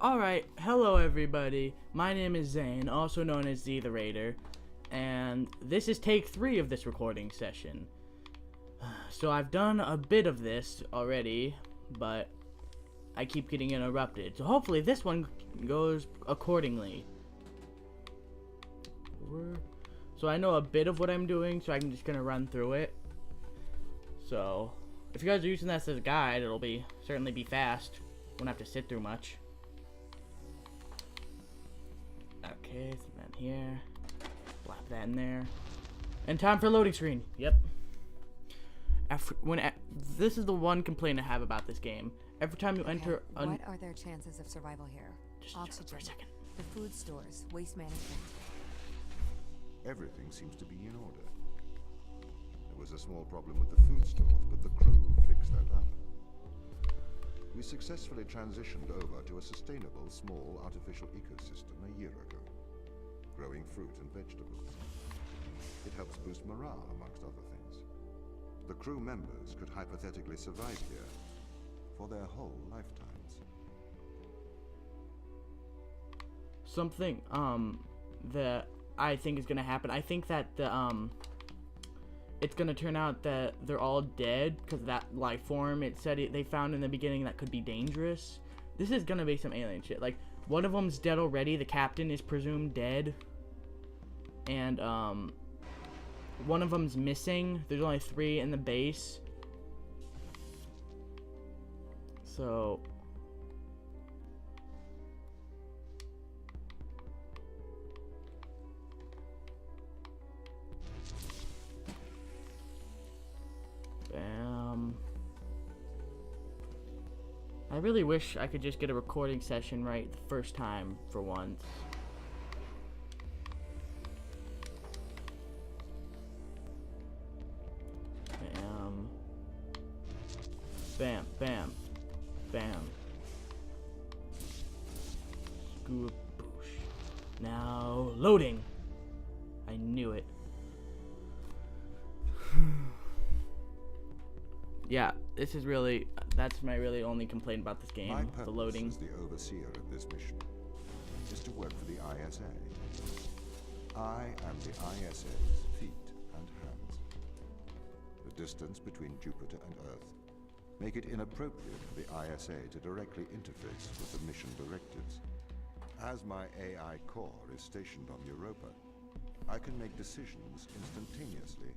Alright, hello everybody. My name is Zane, also known as Z the Raider, and this is take 3 of this recording session. So I've done a bit of this already, but I keep getting interrupted. So hopefully this one goes accordingly. So I know a bit of what I'm doing, so I'm just gonna run through it. So if you guys are using this as a guide, it'll certainly be fast. Won't have to sit through much. Okay, so that here. Slap that in there. And time for loading screen. Yep. This is the one complaint I have about this game. Every time you enter what are their chances of survival here? Just Oxygen, for a second. the food stores, waste management. Everything seems to be in order. There was a small problem with the food stores, but the crew fixed that up. We successfully transitioned over to a sustainable, small, artificial ecosystem a year ago, growing fruit and vegetables. It helps boost morale, amongst other things. The crew members could hypothetically survive here for their whole lifetimes. Something that I think is gonna happen. I think that it's gonna turn out that they're all dead because of that life form they found in the beginning that could be dangerous. This is gonna be some alien shit. Like, one of them's dead already. The captain is presumed dead, and one of them's missing. There's only 3 in the base, so I really wish I could just get a recording session right the first time for once. Bam. Bam, bam, bam. Screw a boosh. Now loading. I knew it. Yeah, that's my really only complaint about this game, the loading. My purpose as the overseer of this mission is to work for the ISA. I am the ISA's feet and hands. The distance between Jupiter and Earth make it inappropriate for the ISA to directly interface with the mission directives. As my AI core is stationed on Europa, I can make decisions instantaneously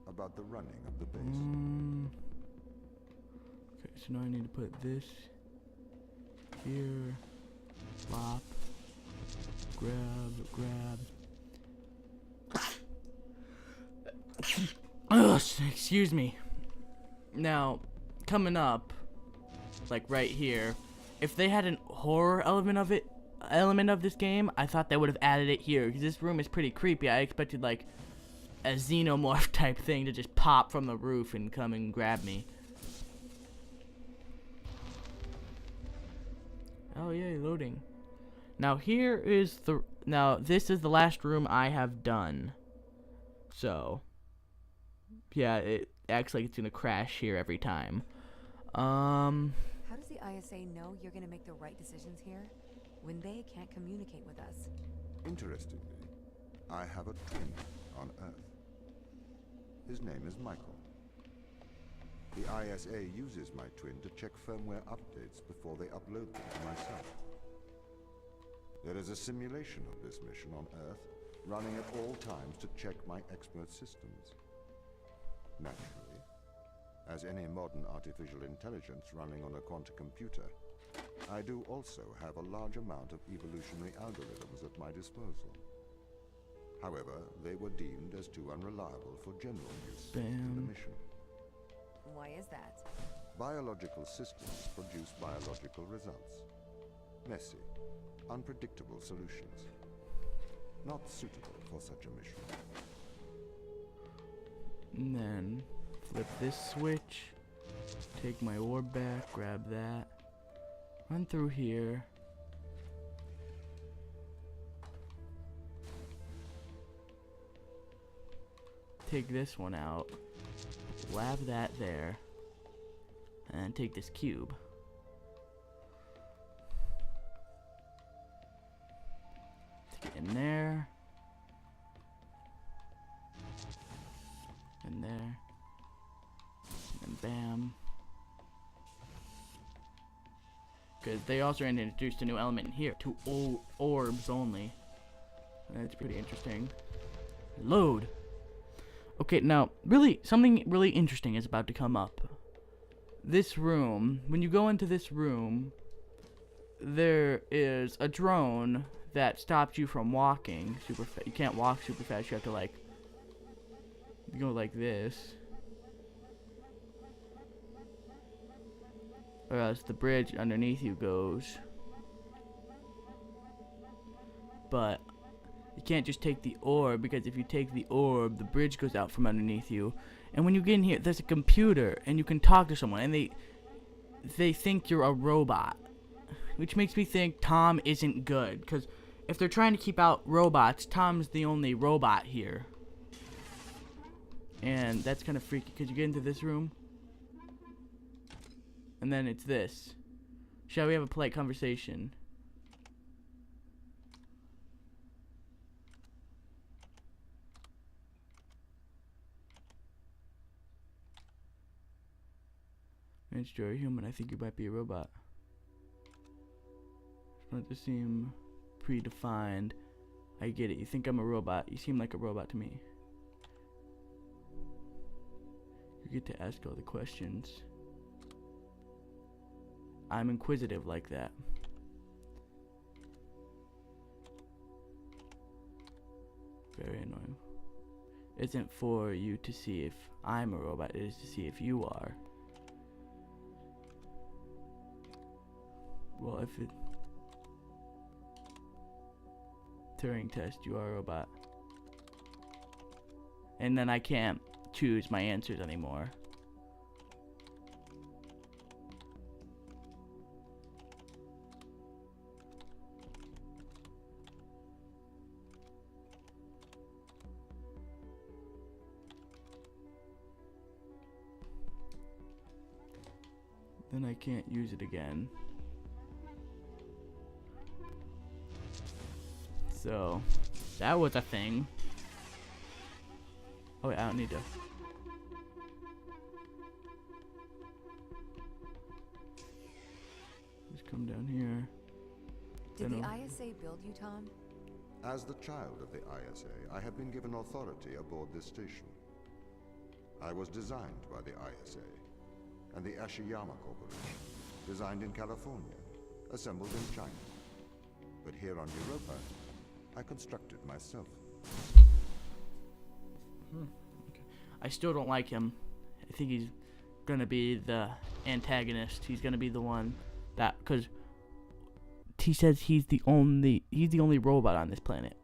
about the running of the base. Okay, so now I need to put this here. Flop. Grab. Ugh, excuse me. Now, coming up, like right here, if they had an horror element of this game, I thought they would have added it here, because this room is pretty creepy. I expected like a xenomorph type thing to just pop from the roof and come and grab me. Oh yay, loading. Now this is the last room I have done. So yeah, it acts like it's gonna crash here every time. How does the ISA know you're gonna make the right decisions here when they can't communicate with us? Interestingly, I have a twin on Earth. His name is Michael. The ISA uses my twin to check firmware updates before they upload them to myself. There is a simulation of this mission on Earth, running at all times to check my expert systems. Naturally, as any modern artificial intelligence running on a quantum computer, I do also have a large amount of evolutionary algorithms at my disposal. However, they were deemed as too unreliable for general use in the mission. Why is that? Biological systems produce biological results. Messy, unpredictable solutions. Not suitable for such a mission. And then flip this switch, take my orb back, grab that, run through here. Take this one out, lab that there, and take this cube. Because they also introduced a new element in here. 2 orbs only. That's pretty interesting. Load. Okay, now, something really interesting is about to come up. This room, when you go into this room, there is a drone that stops you from walking super fast. You can't walk super fast. You have to, like, go like this. Or else the bridge underneath you goes. But you can't just take the orb, because if you take the orb, the bridge goes out from underneath you. And when you get in here, there's a computer, and you can talk to someone, and they think you're a robot. Which makes me think Tom isn't good, because if they're trying to keep out robots, Tom's the only robot here. And that's kind of freaky, because you get into this room, and then it's this. Shall we have a polite conversation? It's you're a human. I think you might be a robot. It's not to seem predefined. I get it. You think I'm a robot. You seem like a robot to me. You get to ask all the questions. I'm inquisitive like that. Very annoying. It isn't for you to see if I'm a robot. It is to see if you are. Well, if it... Turing test, you are a robot. And then I can't choose my answers anymore. Then I can't use it again. So, that was a thing. Oh wait, I don't need to. Just come down here. Did the ISA build you, Tom? As the child of the ISA, I have been given authority aboard this station. I was designed by the ISA and the Ashiyama Corporation, designed in California, assembled in China. But here on Europa, I constructed myself. Okay. I still don't like him. I think he's gonna be the antagonist. He's gonna be the one that, because he says he's the only robot on this planet,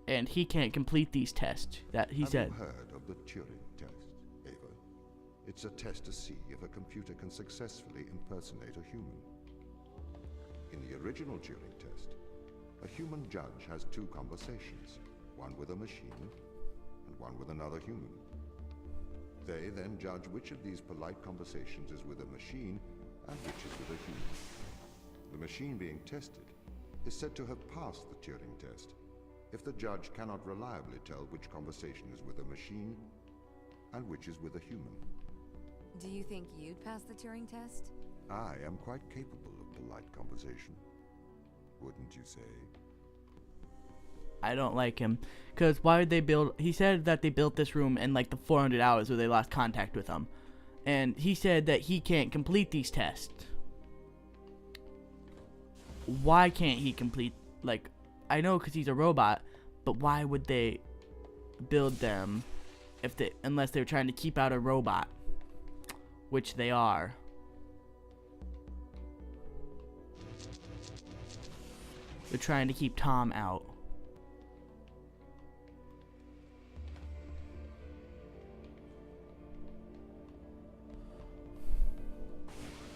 and he can't complete these tests that he said. Have you heard of the Turing test, Ava? It's a test to see if a computer can successfully impersonate a human. In the original Turing test, a human judge has 2 conversations, one with a machine and one with another human. They then judge which of these polite conversations is with a machine and which is with a human. The machine being tested is said to have passed the Turing test if the judge cannot reliably tell which conversation is with a machine and which is with a human. Do you think you'd pass the Turing test? I am quite capable of polite conversation. Wouldn't you say? I don't like him, because why would they build? He said that they built this room in like the 400 hours where they lost contact with him, and he said that he can't complete these tests. Why can't he complete? Like, I know because he's a robot, but why would they build them unless they're trying to keep out a robot, which they are. They're trying to keep Tom out.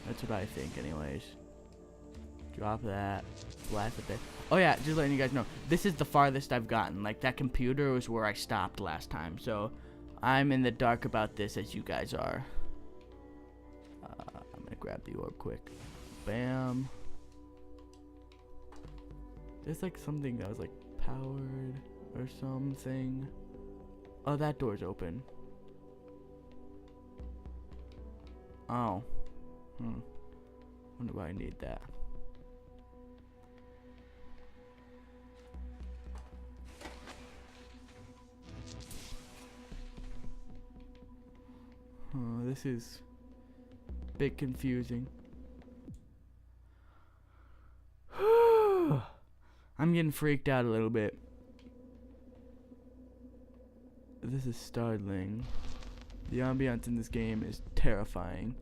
That's what I think anyways. Drop that. Blast it there. Oh yeah, just letting you guys know. This is the farthest I've gotten. Like, that computer was where I stopped last time. So, I'm in the dark about this as you guys are. I'm gonna grab the orb quick. Bam. There's like something that was like powered or something. Oh, that door's open. Oh. Wonder why I need that. Oh, this is a bit confusing. I'm getting freaked out a little bit. This is startling. The ambiance in this game is terrifying.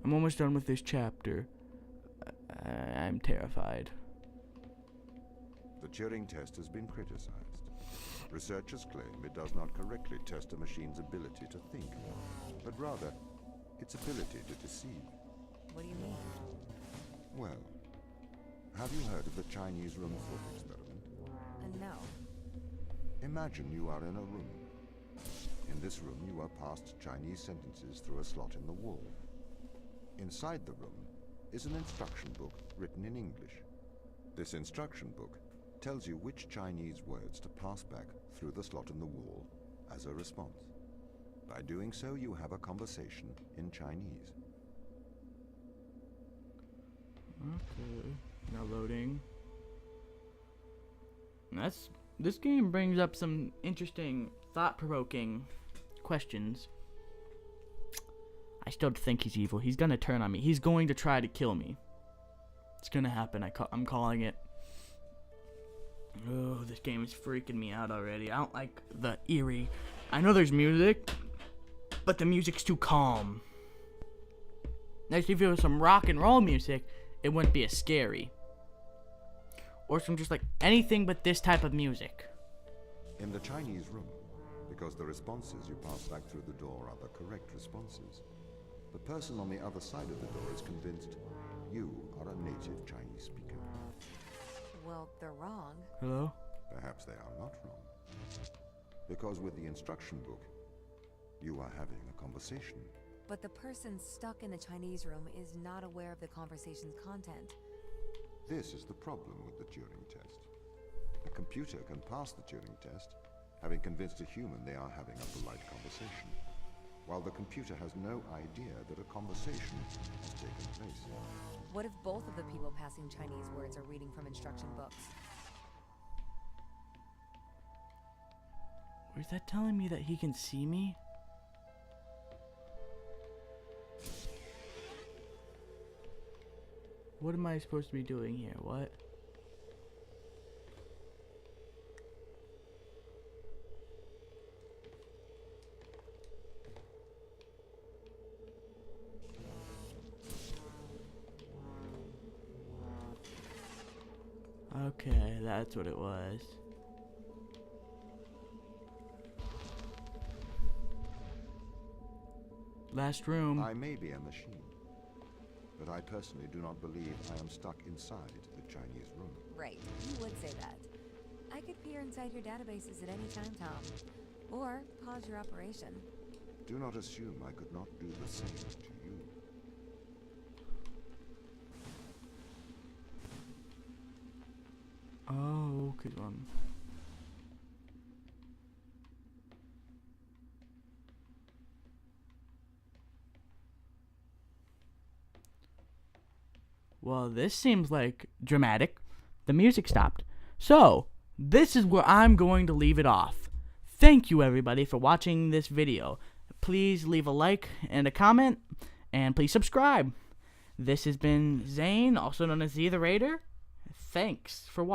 I'm almost done with this chapter. I'm terrified. The Turing test has been criticized. Researchers claim it does not correctly test a machine's ability to think, but rather its ability to deceive. What do you mean? Well, have you heard of the Chinese room thought experiment? No. Imagine you are in a room. In this room, you are passed Chinese sentences through a slot in the wall. Inside the room is an instruction book written in English. This instruction book tells you which Chinese words to pass back through the slot in the wall as a response. By doing so, you have a conversation in Chinese. Okay, now loading. This game brings up some interesting, thought-provoking questions. I still think he's evil. He's gonna turn on me. He's going to try to kill me. It's gonna happen. I'm calling it. Oh, this game is freaking me out already. I don't like the eerie. I know there's music, but the music's too calm. Actually, if it was some rock and roll music, it wouldn't be as scary. Or some just like anything but this type of music. In the Chinese room, because the responses you pass back through the door are the correct responses, the person on the other side of the door is convinced you are a native Chinese speaker. Well, they're wrong. Hello? Perhaps they are not wrong. Because with the instruction book, you are having a conversation. But the person stuck in the Chinese room is not aware of the conversation's content. This is the problem with the Turing test. A computer can pass the Turing test, having convinced a human they are having a polite conversation, while the computer has no idea that a conversation has taken place. What if both of the people passing Chinese words are reading from instruction books? Or is that telling me that he can see me? What am I supposed to be doing here? What? Okay, that's what it was. Last room. I may be a machine, but I personally do not believe I am stuck inside the Chinese room. Right, you would say that. I could peer inside your databases at any time, Tom. Or pause your operation. Do not assume I could not do the same to you. Oh, good one. Well, this seems like dramatic. The music stopped. So, this is where I'm going to leave it off. Thank you, everybody, for watching this video. Please leave a like and a comment, and please subscribe. This has been Zane, also known as Z the Raider. Thanks for watching.